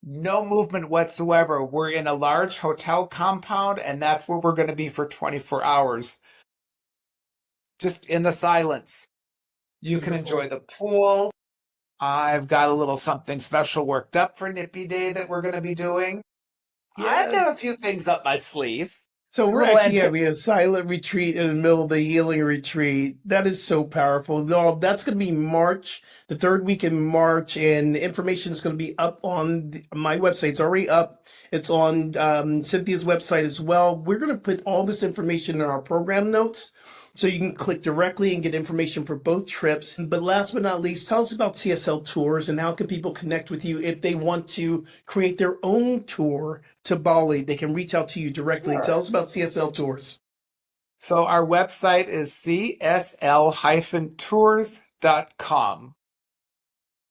No movement whatsoever. We're in a large hotel compound, and that's where we're going to be for 24 hours. Just in the silence. You can enjoy the pool. I've got a little something special worked up for Nippy Day that we're going to be doing. I've got a few things up my sleeve. So we're actually having a silent retreat in the middle of the healing retreat. That is so powerful. No, that's going to be March, the third week in March, and the information is going to be up on my website. It's already up. It's on Cynthia's website as well. We're going to put all this information in our program notes, so you can click directly and get information for both trips. But last but not least, tell us about CSL Tours and how can people connect with you if they want to create their own tour to Bali. They can reach out to you directly. Sure. Tell us about CSL Tours. So our website is csl-tours.com.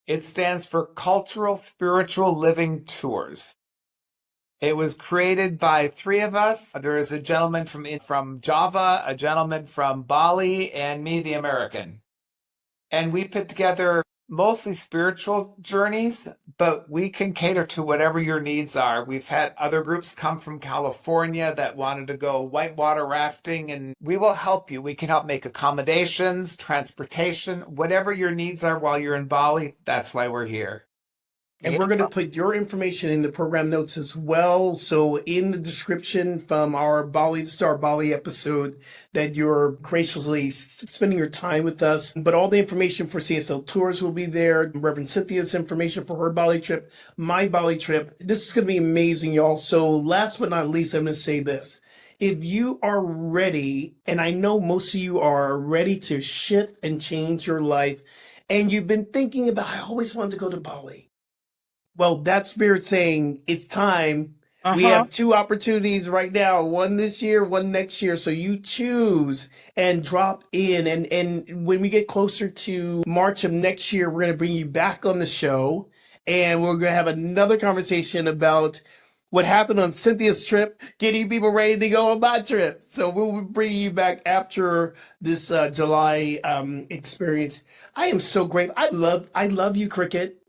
It stands for Cultural Spiritual Living Tours. It was created by 3 of us. There is a gentleman from Java, a gentleman from Bali, and me, the American. And we put together mostly spiritual journeys, but we can cater to whatever your needs are. We've had other groups come from California that wanted to go whitewater rafting, and we will help you. We can help make accommodations, transportation, whatever your needs are while you're in Bali. That's why we're here. And we're going to put your information in the program notes as well. So in the description from our Bali episode that you're graciously spending your time with us. But all the information for CSL Tours will be there. Reverend Cynthia's information for her Bali trip, my Bali trip. This is going to be amazing, y'all. So last but not least, I'm going to say this. If you are ready, and I know most of you are ready to shift and change your life, and you've been thinking about, I always wanted to go to Bali. Well, that spirit saying it's time. We have 2 opportunities right now, one this year, one next year. So you choose and drop in. And when we get closer to March of next year, we're going to bring you back on the show. And we're going to have another conversation about what happened on Cynthia's trip, getting people ready to go on my trip. So we'll bring you back after this July experience. I am so grateful. I love you, Cricket.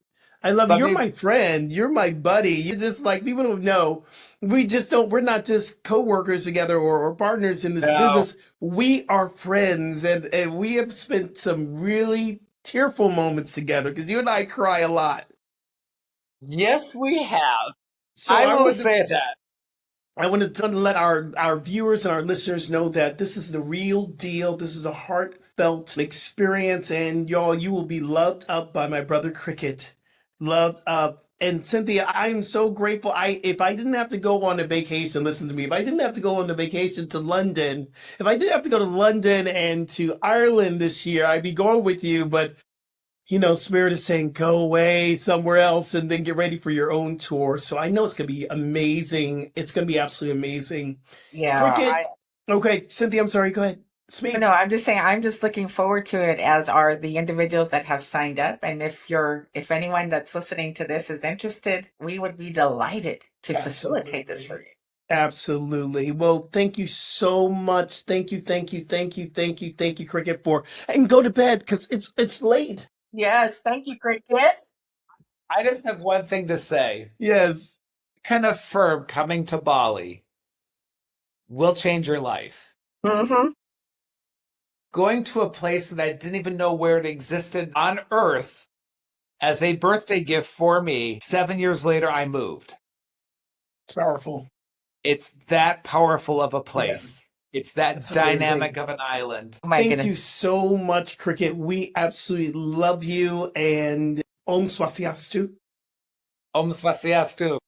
I love you. You're my friend. You're my buddy. You're just like, people don't know. We're not just co-workers together or partners in this business. We are friends. And we have spent some really tearful moments together because you and I cry a lot. Yes, we have. So I will say that. I want to let our viewers and our listeners know that this is the real deal. This is a heartfelt experience. And y'all, you will be loved up by my brother Cricket. Loved up. And Cynthia, I'm so grateful. If I didn't have to go on a vacation, listen to me, if I didn't have to go on a vacation to London, if I didn't have to go to London and to Ireland this year, I'd be going with you. But, Spirit is saying, go away somewhere else and then get ready for your own tour. So I know it's going to be amazing. It's going to be absolutely amazing. Yeah. Cricket, okay, Cynthia, I'm sorry. Go ahead. Speak. No, I'm just saying I'm just looking forward to it, as are the individuals that have signed up. And if anyone that's listening to this is interested, we would be delighted to facilitate this for you. Absolutely. Well, thank you so much. Thank you, Cricket, and go to bed because it's late. Yes, thank you, Cricket. I just have one thing to say. Yes. Can affirm coming to Bali will change your life. Mm-hmm. Going to a place that I didn't even know where it existed on Earth as a birthday gift for me. 7 years later, I moved. It's powerful. It's that powerful of a place. Yeah. It's that That's dynamic amazing. of an island. Oh my Thank goodness. you so much, Cricket. We absolutely love you, and Om Swastiastu. Om Swastiastu.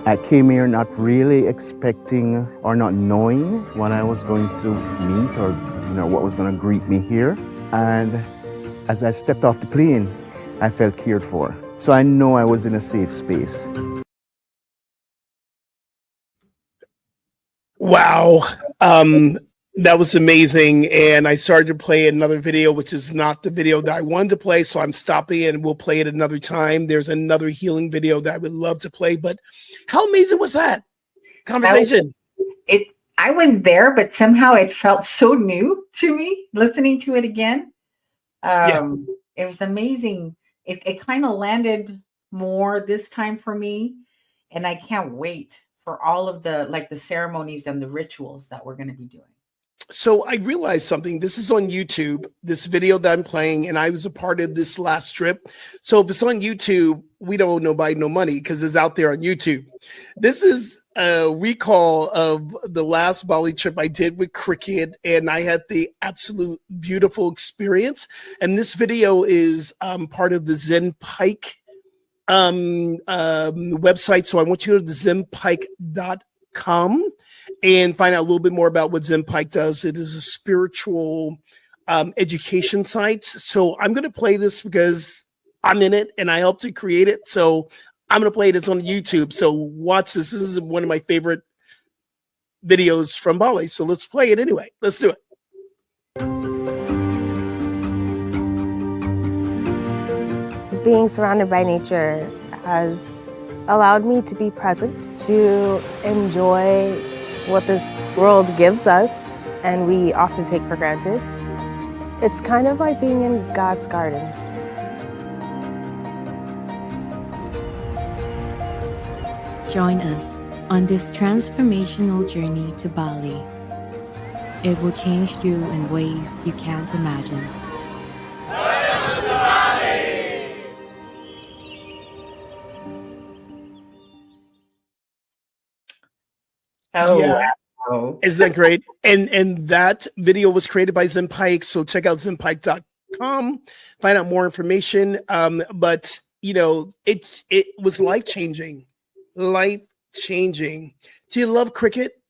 I came here not really expecting or not knowing what I was going to meet or what was going to greet me here. And as I stepped off the plane, I felt cared for. So I know I was in a safe space. Wow. That was amazing. And I started to play another video, which is not the video that I wanted to play. So I'm stopping and we'll play it another time. There's another healing video that I would love to play. But how amazing was that conversation? I was there, but somehow it felt so new to me listening to it again. It was amazing. It kind of landed more this time for me. And I can't wait for all of the ceremonies and the rituals that we're going to be doing. So I realized something. This is on YouTube, this video that I'm playing, and I was a part of this last trip. So if it's on YouTube, we don't owe nobody no money because it's out there on YouTube. This is a recall of the last Bali trip I did with Cricket, and I had the absolute beautiful experience. And this video is part of the Zen Pike website. So I want you to go to zenpike.com and find out a little bit more about what Zen Pike does. It is a spiritual education site. So I'm going to play this because I'm in it and I helped to create it. So I'm going to play it. It's on YouTube. So watch this. This is one of my favorite videos from Bali. So let's play it anyway. Let's do it. Being surrounded by nature has allowed me to be present, to enjoy what this world gives us and we often take for granted. It's kind of like being in God's garden. Join us on this transformational journey to Bali. It will change you in ways you can't imagine. Oh, Yeah. wow. Isn't that great? And that video was created by Zen Pike. So check out zenpike.com, find out more information. But it was life-changing. Life-changing. Do you love cricket?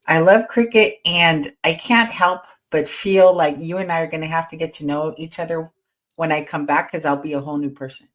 I love cricket, and I can't help but feel like you and I are going to have to get to know each other when I come back, because I'll be a whole new person.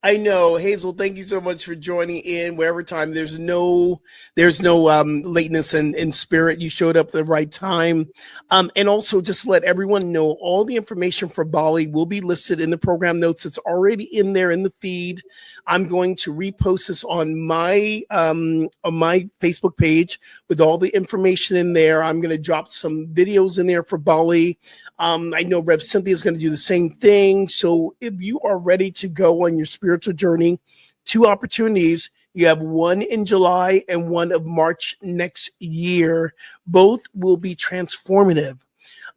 I know, Hazel. Thank you so much for joining in. Wherever time, there's no lateness in spirit. You showed up at the right time, and also just let everyone know all the information for Bali will be listed in the program notes. It's already in there in the feed. I'm going to repost this on my Facebook page with all the information in there. I'm going to drop some videos in there for Bali. I know Rev Cynthia is going to do the same thing. So if you are ready to go on your spiritual journey, 2 opportunities. You have one in July and one of March next year. Both will be transformative.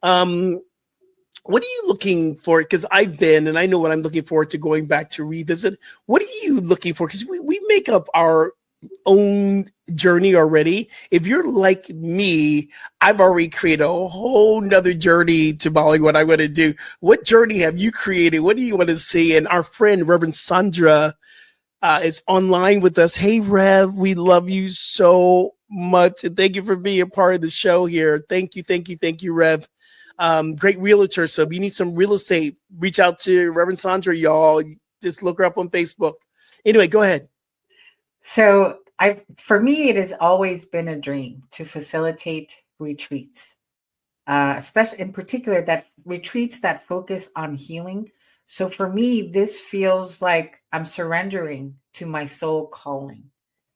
What are you looking for? Because I've been, and I know what I'm looking forward to going back to revisit. What are you looking for? Because we make up our own journey already. If you're like me, I've already created a whole nother journey to Bali, what I want to do. What journey have you created? What do you want to see? And our friend Reverend Sandra is online with us. Hey, Rev, we love you so much. And thank you for being a part of the show here. Thank you, Rev. great realtor. So if you need some real estate, reach out to Reverend Sandra, y'all. Just look her up on Facebook. Anyway, go ahead. So for me, it has always been a dream to facilitate retreats, especially in particular that retreats that focus on healing. So for me, this feels like I'm surrendering to my soul calling.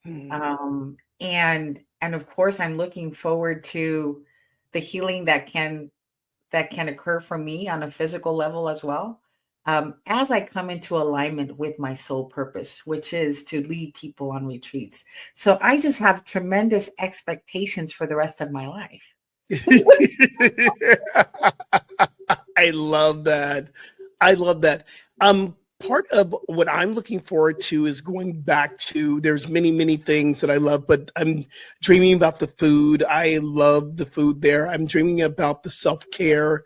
And of course, I'm looking forward to the healing that can occur for me on a physical level as well. As I come into alignment with my soul purpose, which is to lead people on retreats. So I just have tremendous expectations for the rest of my life. I love that. I love that. Part of what I'm looking forward to is going back to, there's many things that I love, but I'm dreaming about the food. I love the food there. I'm dreaming about the self-care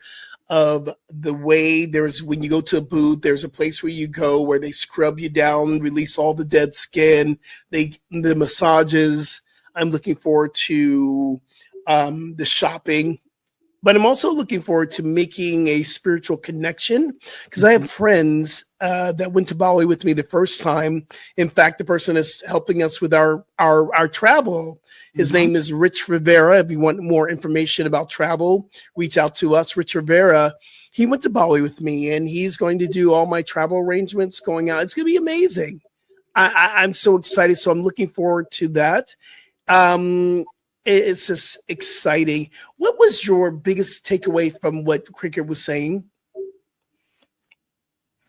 of the way when you go to a booth, there's a place where you go where they scrub you down, release all the dead skin, the massages. I'm looking forward to the shopping. But I'm also looking forward to making a spiritual connection because I have friends that went to Bali with me the first time. In fact, the person is helping us with our travel. His name is Rich Rivera. If you want more information about travel, reach out to us. Rich Rivera, he went to Bali with me, and he's going to do all my travel arrangements going out. It's going to be amazing. I'm so excited. So I'm looking forward to that. It's just exciting. What was your biggest takeaway from what Cricket was saying?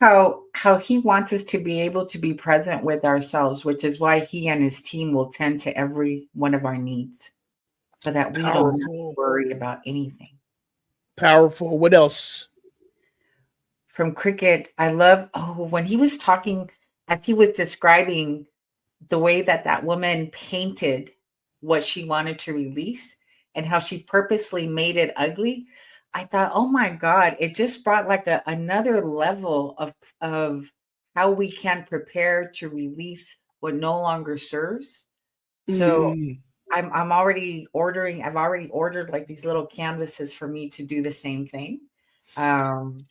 How he wants us to be able to be present with ourselves, which is why he and his team will tend to every one of our needs so that we don't have to worry about anything. Powerful. What else? From Cricket, I love, when he was talking, as he was describing the way that woman painted what she wanted to release and how she purposely made it ugly. I thought, oh my God, it just brought like another level of how we can prepare to release what no longer serves. So I'm already ordering, I've already ordered like these little canvases for me to do the same thing. And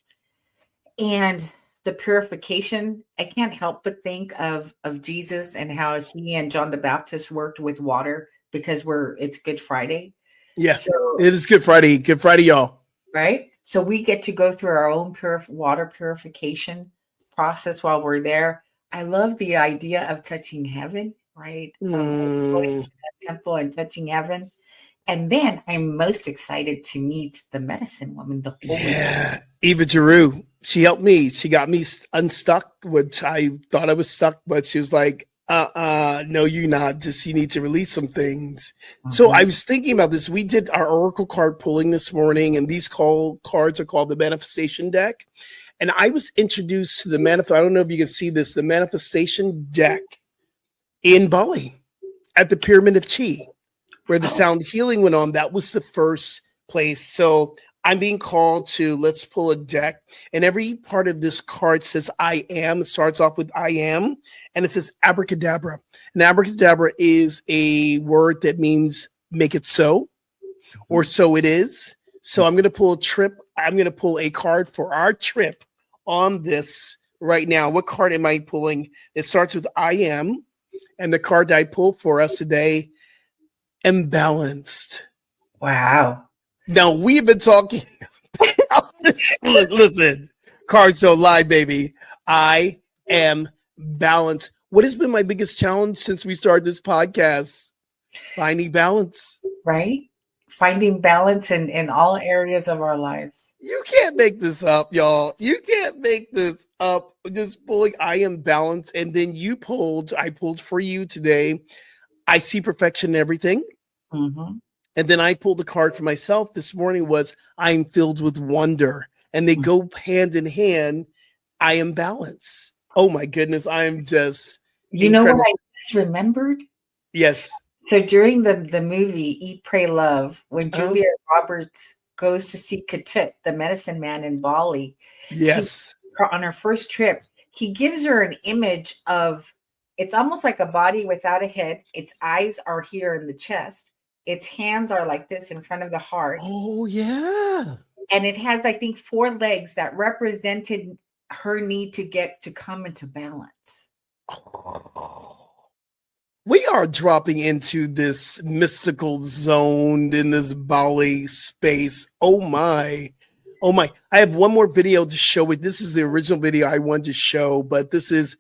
the purification, I can't help but think of Jesus and how he and John the Baptist worked with water because it's Good Friday. Yeah, so, it is Good Friday. Good Friday, y'all. Right? So we get to go through our own water purification process while we're there. I love the idea of touching heaven, right? Going to that temple and touching heaven. And then I'm most excited to meet the medicine woman, the holy Eva Giroux. She helped me. She got me unstuck, which I thought I was stuck, but she was like, no, you're not. Just you need to release some things. So I was thinking about this. We did our oracle card pulling this morning, and these cards are called the manifestation deck. And I was introduced to I don't know if you can see this, the manifestation deck in Bali at the Pyramid of Chi, where the sound healing went on. That was the first place. So I'm being called to, let's pull a deck. And every part of this card says I am. It starts off with I am. And it says abracadabra. And abracadabra is a word that means make it so, or so it is. So I'm going to pull a card for our trip on this right now. What card am I pulling? It starts with I am. And the card that I pulled for us today, imbalanced. Wow. Now we've been talking. Listen, cards don't lie, baby. I am balanced. What has been my biggest challenge since we started this podcast? Finding balance. Right? Finding balance in all areas of our lives. You can't make this up, y'all. You can't make this up. Just pulling I am balanced. And then I pulled for you today. I see perfection in everything. And then I pulled the card for myself this morning was I'm filled with wonder. And they go hand in hand. I am balanced. Oh my goodness. I am just incredible. Know what I just remembered? Yes. So during the movie Eat, Pray, Love, when Julia Roberts goes to see Ketut, the medicine man in Bali, yes, on her first trip, he gives her an image of, it's almost like a body without a head. Its eyes are here in the chest. Its hands are like this in front of the heart. Oh, yeah. and it has, I think, 4 legs that represented her need to come into balance. We are dropping into this mystical zone in this Bali space. Oh my. Oh my. I have one more video to show it. This is the original video I wanted to show, but this is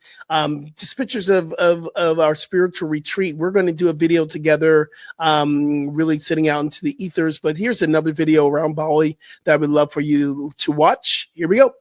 just pictures of our spiritual retreat. We're going to do a video together, really sitting out into the ethers. But here's another video around Bali that I would love for you to watch. Here we go.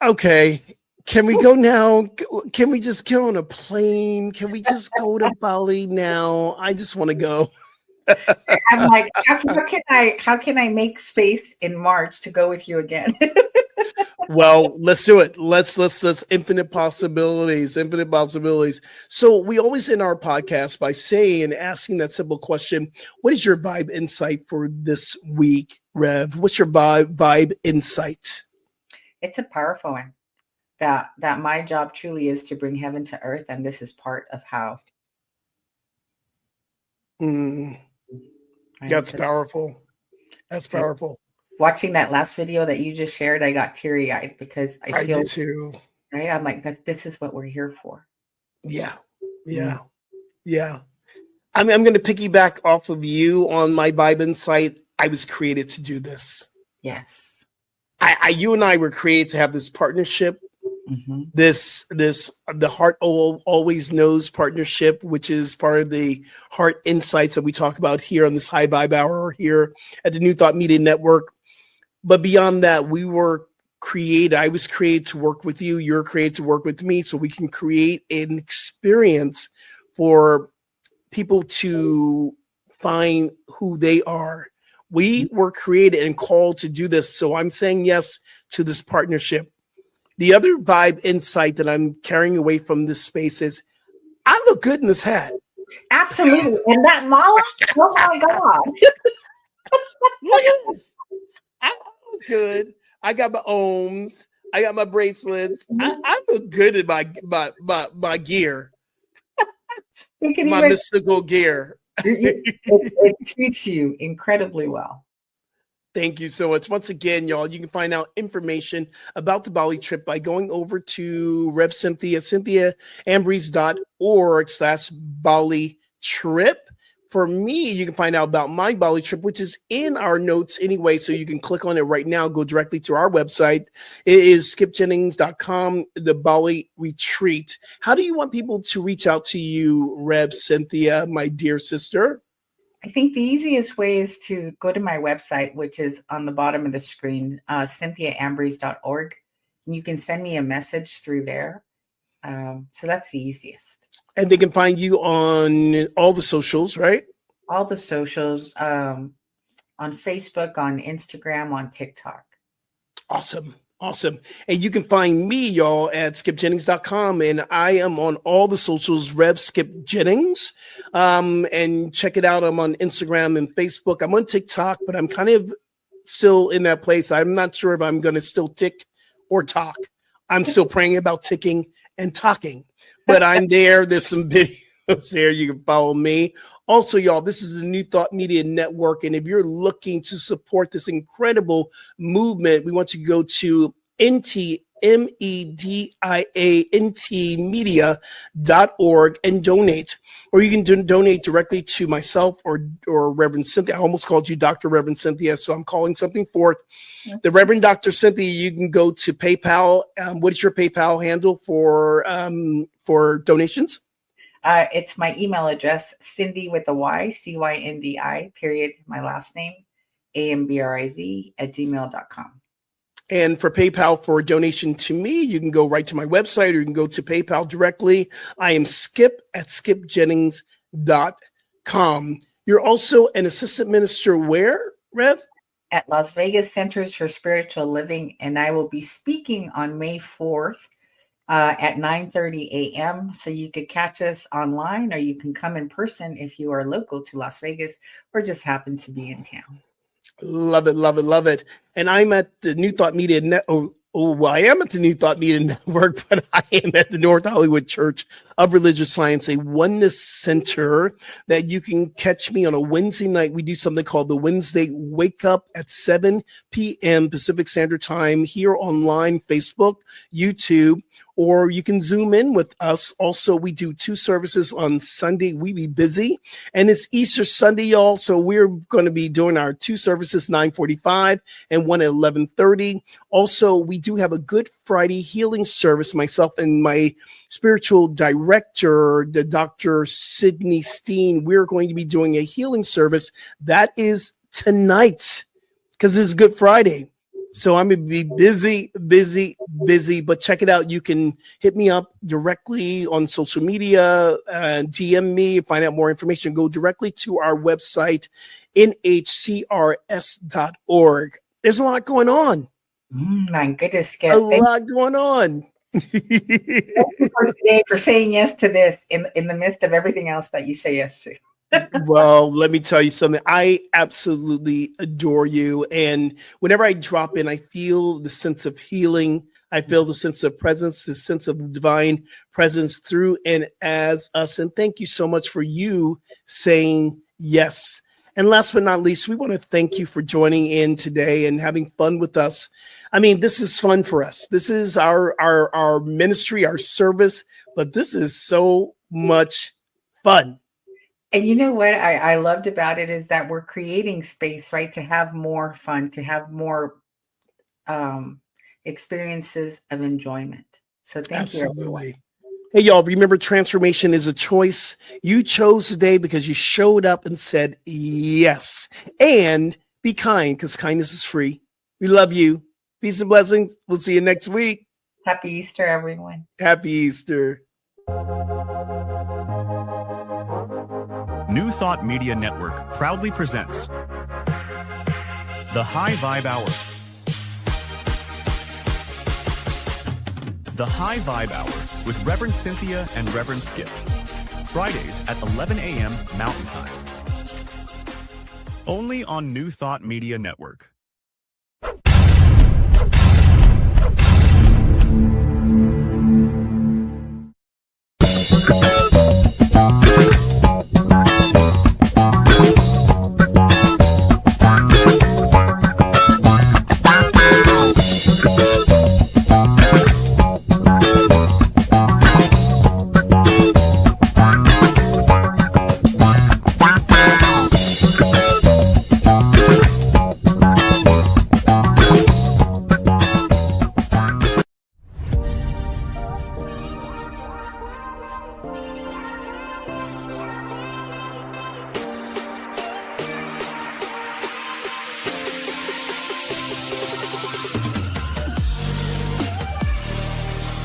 Okay, can we go now? Can we just get on a plane? Can we just go to Bali now? I just want to go. I'm like, how can I make space in March to go with you again? Well, let's do it. Let's infinite possibilities. So we always end our podcast by saying, asking that simple question: what is your vibe insight for this week, Rev? What's your vibe insight? It's a powerful one. That my job truly is to bring heaven to earth, and this is part of how. That's powerful. That's powerful. Watching that last video that you just shared, I got teary-eyed because I feel did too. Right? I'm like, that this is what we're here for. Yeah. I'm going to piggyback off of you on my vibe insight. I was created to do this. Yes. You and I were created to have this partnership. The heart always knows partnership, which is part of the heart insights that we talk about here on this high vibe hour here at the New Thought Media Network. But beyond that, I was created to work with you. You're created to work with me, so we can create an experience for people to find who they are. We were created and called to do this. So I'm saying yes to this partnership. The other vibe insight that I'm carrying away from this space is I look good in this hat. Absolutely. And that mala, oh my God. Look at this. I look good. I got my ohms. I got my bracelets. I look good in my gear. My mystical gear. It treats you incredibly well. Thank you so much. Once again, y'all, you can find out information about the Bali trip by going over to Rev Cynthia, cynthiaambreeze.org/Bali trip. For me, you can find out about my Bali trip, which is in our notes anyway, so you can click on it right now, go directly to our website. It is skipjennings.com, the Bali retreat. How do you want people to reach out to you, Rev Cynthia, my dear sister? I think the easiest way is to go to my website, which is on the bottom of the screen, cynthiaambries.org. And you can send me a message through there. So that's the easiest. And they can find you on all the socials, right? All the socials, on Facebook, on Instagram, on TikTok. Awesome. Awesome. And you can find me, y'all, at skipjennings.com. And I am on all the socials, Rev Skip Jennings. And check it out. I'm on Instagram and Facebook. I'm on TikTok, but I'm kind of still in that place. I'm not sure if I'm going to still tick or talk. I'm still praying about ticking and talking, but I'm there. There's some videos there. You can follow me. Also, y'all, this is the New Thought Media Network. And if you're looking to support this incredible movement, we want you to go to ntmedia.org and donate. Or you can donate directly to myself or Reverend Cynthia. I almost called you Dr. Reverend Cynthia, so I'm calling something forth. The Reverend Dr. Cynthia, you can go to PayPal. What is your PayPal handle for donations? It's my email address, Cindy with a Y, CYNDI, period, my last name, AMBRIZ @gmail.com. And for PayPal for a donation to me, you can go right to my website or you can go to PayPal directly. I am Skip at skipjennings.com. You're also an assistant minister where, Rev? At Las Vegas Centers for Spiritual Living, and I will be speaking on May 4th at 9:30 a.m. So you could catch us online or you can come in person if you are local to Las Vegas or just happen to be in town. Love it, love it, love it. And I'm at the New Thought Media Network. Well, I am at the New Thought Media Network, but I am at the North Hollywood Church of Religious Science, a oneness center that you can catch me on a Wednesday night. We do something called the Wednesday Wake Up at 7 p.m. Pacific Standard Time here online, Facebook, YouTube, or you can Zoom in with us. Also, we do 2 services on Sunday. We be busy, and it's Easter Sunday, y'all. So we're going to be doing our 2 services, 9:45 and 1 at 11:30. Also, we do have a Good Friday healing service. Myself and my spiritual director, the Dr. Sydney Steen, we're going to be doing a healing service that is tonight because it's Good Friday. So I'm going to be busy, but check it out. You can hit me up directly on social media, DM me, find out more information. Go directly to our website, nhcrs.org. There's a lot going on. My goodness, Skip. A lot going on. Thank you for today for saying yes to this in the midst of everything else that you say yes to. Well, let me tell you something. I absolutely adore you. And whenever I drop in, I feel the sense of healing. I feel the sense of presence, the sense of divine presence through and as us. And thank you so much for you saying yes. And last but not least, we want to thank you for joining in today and having fun with us. I mean, this is fun for us. This is our ministry, our service, but this is so much fun. And you know what I loved about it is that we're creating space, right, to have more fun, to have more experiences of enjoyment. So thank you. Absolutely. Hey, y'all, remember transformation is a choice. You chose today because you showed up and said yes. And be kind because kindness is free. We love you. Peace and blessings. We'll see you next week. Happy Easter, everyone. Happy Easter. New Thought Media Network proudly presents The High Vibe Hour. The High Vibe Hour with Reverend Cynthia and Reverend Skip. Fridays at 11 a.m. Mountain Time. Only on New Thought Media Network.